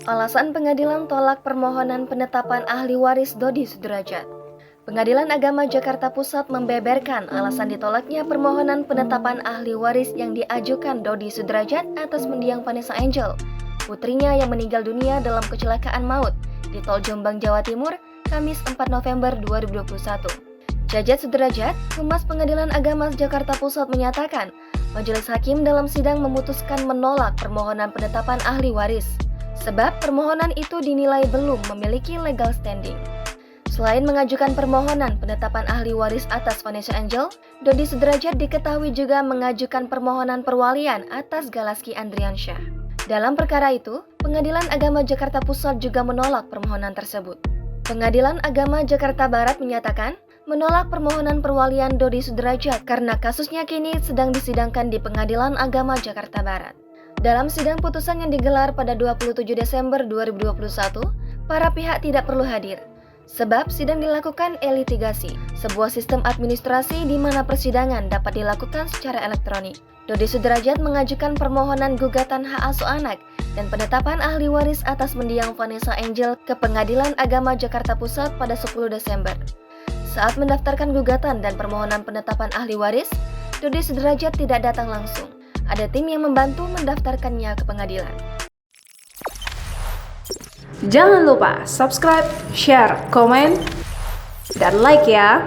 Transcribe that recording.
Alasan pengadilan tolak permohonan penetapan ahli waris Dodi Sudrajat. Pengadilan Agama Jakarta Pusat membeberkan alasan ditolaknya permohonan penetapan ahli waris yang diajukan Dodi Sudrajat atas mendiang Vanessa Angel, putrinya yang meninggal dunia dalam kecelakaan maut di Tol Jombang, Jawa Timur, Kamis 4 November 2021. Jajat Sudrajat, Humas Pengadilan Agama Jakarta Pusat menyatakan, Majelis Hakim dalam sidang memutuskan menolak permohonan penetapan ahli waris, sebab permohonan itu dinilai belum memiliki legal standing. Selain mengajukan permohonan penetapan ahli waris atas Vanessa Angel, Dodi Sudrajat diketahui juga mengajukan permohonan perwalian atas Galaski Andriansyah. Dalam perkara itu, Pengadilan Agama Jakarta Pusat juga menolak permohonan tersebut. Pengadilan Agama Jakarta Barat menyatakan menolak permohonan perwalian Dodi Sudrajat karena kasusnya kini sedang disidangkan di Pengadilan Agama Jakarta Barat. Dalam sidang putusan yang digelar pada 27 Desember 2021, para pihak tidak perlu hadir. Sebab sidang dilakukan e-litigasi, sebuah sistem administrasi di mana persidangan dapat dilakukan secara elektronik. Dodi Sudrajat mengajukan permohonan gugatan hak asuh anak dan penetapan ahli waris atas mendiang Vanessa Angel ke Pengadilan Agama Jakarta Pusat pada 10 Desember. Saat mendaftarkan gugatan dan permohonan penetapan ahli waris, Dodi Sudrajat tidak datang langsung. Ada tim yang membantu mendaftarkannya ke pengadilan. Jangan lupa subscribe, share, komen, dan like ya!